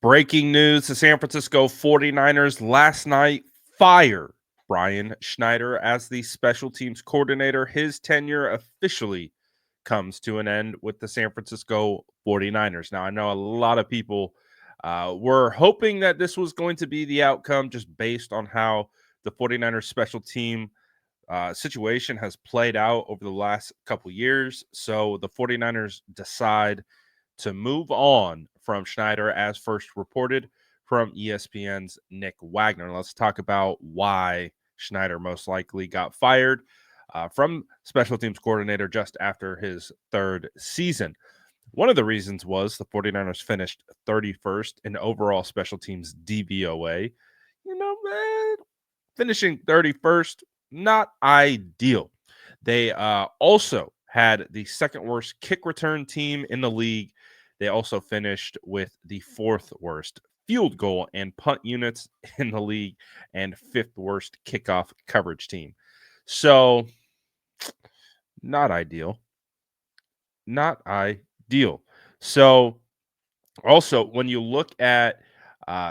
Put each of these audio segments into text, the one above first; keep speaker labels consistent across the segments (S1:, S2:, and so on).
S1: Breaking news, the San Francisco 49ers last night fire Brian Schneider as the special teams coordinator. His tenure officially comes to an end with the San Francisco 49ers. Now, I know a lot of people were hoping that this was going to be the outcome just based on how the 49ers special team situation has played out over the last couple years. So the 49ers decide to move on from Schneider, as first reported from ESPN's Nick Wagner. Let's talk about why Schneider most likely got fired from special teams coordinator just after his third season. One of the reasons was the 49ers finished 31st in overall special teams DVOA. Man, finishing 31st, not ideal. They also had the second worst kick return team in the league. They also finished with the fourth worst field goal and punt units in the league and fifth worst kickoff coverage team. So, not ideal. Not ideal. So, also, when you look at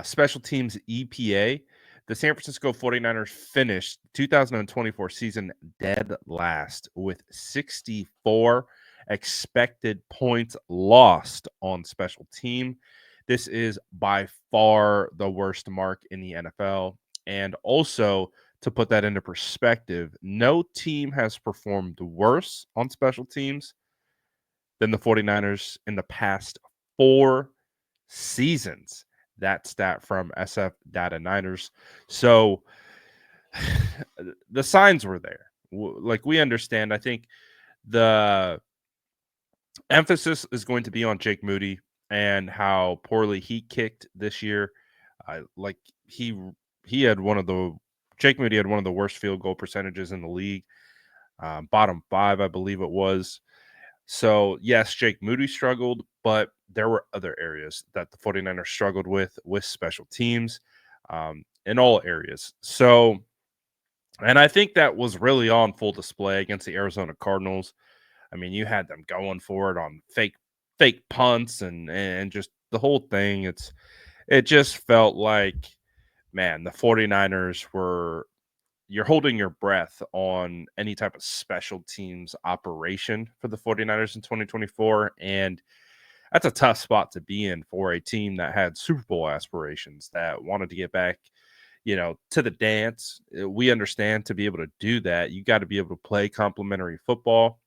S1: special teams EPA, the San Francisco 49ers finished 2024 season dead last with 64 expected points lost on special team. This is by far the worst mark in the NFL. And also, to put that into perspective, no team has performed worse on special teams than the 49ers in the past 4 seasons. That stat from SF Data Niners. So the signs were there. Like, we understand. I think the emphasis is going to be on Jake Moody and how poorly he kicked this year. Like he had one of the Jake Moody had one of the worst field goal percentages in the league, bottom 5, I believe it was. So, yes, Jake Moody struggled, but there were other areas that the 49ers struggled with special teams, in all areas. So, and I think that was really on full display against the Arizona Cardinals. I mean, you had them going for it on fake punts and just the whole thing. It just felt like, man, the 49ers were you're holding your breath on any type of special teams operation for the 49ers in 2024. And that's a tough spot to be in for a team that had Super Bowl aspirations, that wanted to get back, to the dance. We understand, to be able to do that, you got to be able to play complementary football.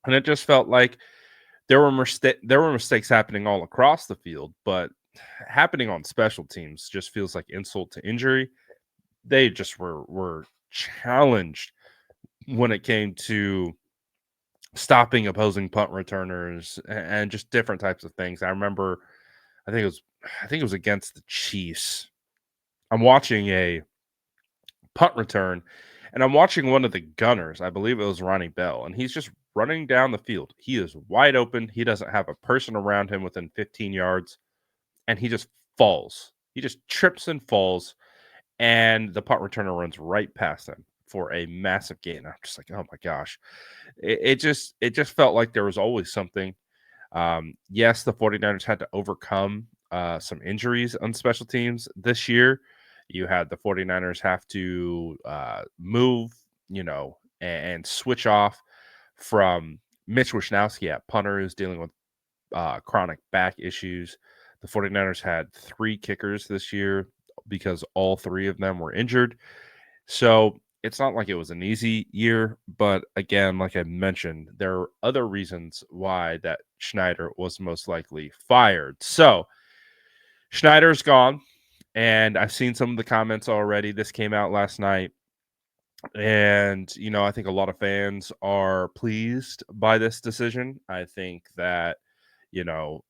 S1: And it just felt like there were mistakes happening all across the field, but happening on special teams just feels like insult to injury. They just were challenged when it came to stopping opposing punt returners and just different types of things. I remember, I think it was against the Chiefs. I'm watching a punt return, and I'm watching one of the gunners. I believe it was Ronnie Bell, and he's just running down the field. He is wide open. He doesn't have a person around him within 15 yards, and he just falls. He just trips and falls, and the punt returner runs right past him for a massive gain. I'm just like, oh my gosh. It just felt like there was always something. Yes, the 49ers had to overcome some injuries on special teams this year. You had the 49ers have to move, and switch off from Mitch Wishnowsky at punter, who's dealing with chronic back issues. The 49ers had 3 kickers this year because all 3 of them were injured. So it's not like it was an easy year, but again, like I mentioned, there are other reasons why that Schneider was most likely fired. So Schneider's gone, and I've seen some of the comments already. This came out last night, and I think a lot of fans are pleased by this decision. I think that you know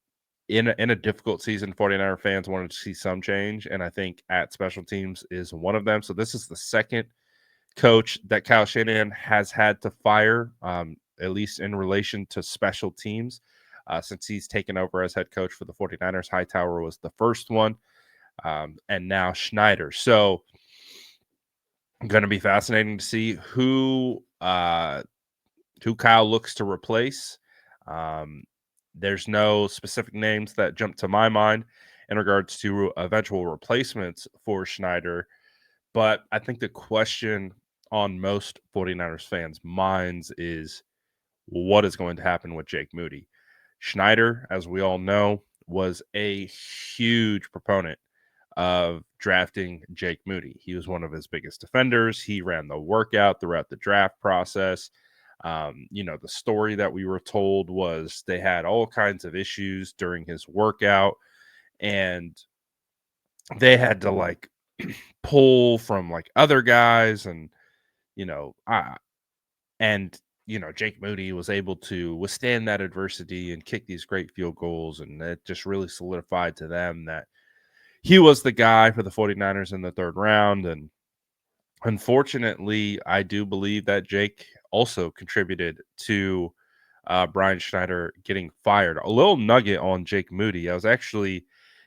S1: in a difficult season, 49er fans wanted to see some change, and I think at special teams is one of them. So this is the second coach that Kyle Shanahan has had to fire, at least in relation to special teams, since he's taken over as head coach for the 49ers. Hightower was the first one, and now Schneider. So going to be fascinating to see who Kyle looks to replace. There's no specific names that jump to my mind. in regards to eventual replacements for Schneider. But I think the question on most 49ers fans' minds is what is going to happen with Jake Moody? Schneider, as we all know, was a huge proponent of drafting Jake Moody. He was one of his biggest defenders. He ran the workout throughout the draft process. The story that we were told was they had all kinds of issues during his workout, and they had to like pull from like other guys, and you know, and Jake Moody was able to withstand that adversity and kick these great field goals, and it just really solidified to them that he was the guy for the 49ers in the third round. And unfortunately, I do believe that Jake also contributed to Brian Schneider getting fired. A little nugget on Jake Moody. I was actually,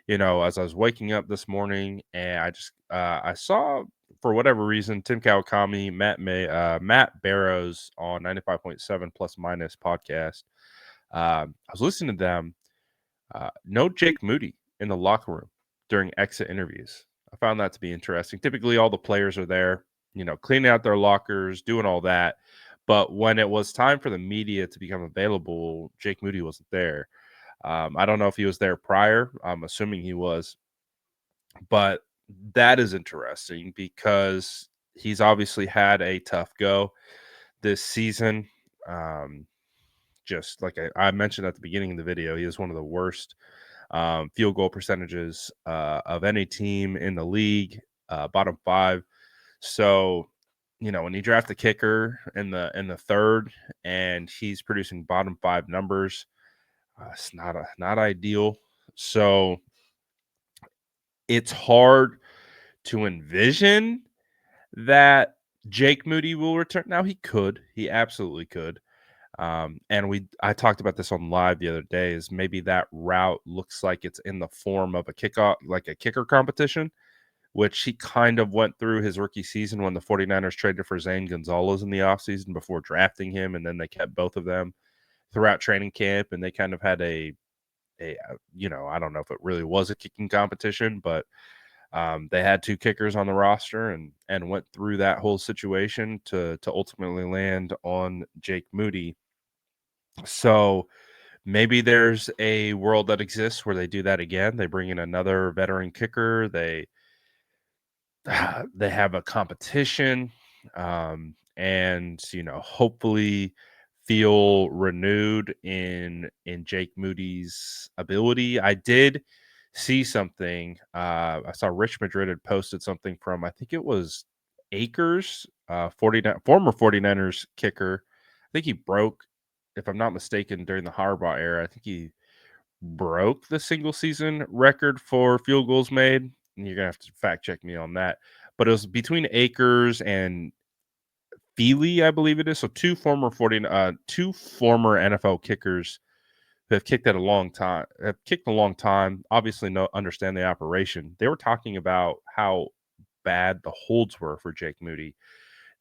S1: as I was waking up this morning, and I saw, for whatever reason, Tim Kawakami, Matt Barrows on 95.7 Plus Minus podcast. I was listening to them. No Jake Moody in the locker room during exit interviews. I found that to be interesting. Typically, all the players are there, cleaning out their lockers, doing all that. But when it was time for the media to become available, Jake Moody wasn't there. I don't know if he was there prior. I'm assuming he was. But that is interesting because he's obviously had a tough go this season. Just like I mentioned at the beginning of the video, he is one of the worst field goal percentages of any team in the league, bottom 5. So, when you draft a kicker in the third and he's producing bottom 5 numbers, it's not ideal. So it's hard to envision that Jake Moody will return. Now he absolutely could. And I talked about this on live the other day, is maybe that route looks like it's in the form of a kickoff, like a kicker competition, which he kind of went through his rookie season when the 49ers traded for Zane Gonzalez in the offseason before drafting him. And then they kept both of them throughout training camp. And they kind of had I don't know if it really was a kicking competition, but they had 2 kickers on the roster and went through that whole situation to ultimately land on Jake Moody. So maybe there's a world that exists where they do that again. They bring in another veteran kicker. They have a competition, and hopefully feel renewed in Jake Moody's ability. I did see something. I saw Rich Madrid had posted something from, I think it was Akers, 49 former 49ers kicker. I think he broke, if I'm not mistaken, during the Harbaugh era. I think he broke the single season record for field goals made. And you're gonna have to fact check me on that. But it was between Akers and Feely, I believe it is. So two former NFL kickers who have kicked a long time. Obviously, understand the operation. They were talking about how bad the holds were for Jake Moody.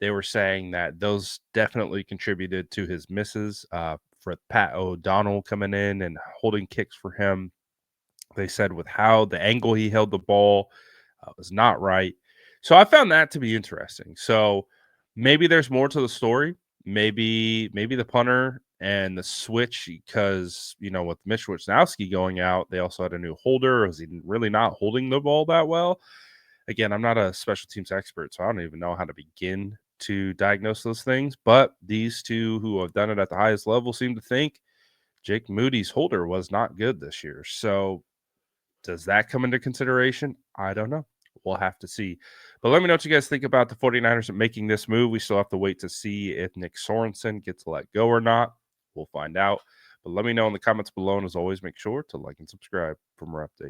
S1: They were saying that those definitely contributed to his misses. For Pat O'Donnell coming in and holding kicks for him, they said with how the angle he held the ball was not right. So I found that to be interesting. So maybe there's more to the story. Maybe the punter and the switch, because with Mitch Wisnowski going out, they also had a new holder. Was he really not holding the ball that well? Again, I'm not a special teams expert, so I don't even know how to begin to diagnose those things. But these two who have done it at the highest level seem to think Jake Moody's holder was not good this year. So does that come into consideration? I don't know. We'll have to see. But let me know what you guys think about the 49ers making this move. We still have to wait to see if Nick Sorensen gets let go or not. We'll find out. But let me know in the comments below. And as always, make sure to like and subscribe for more updates.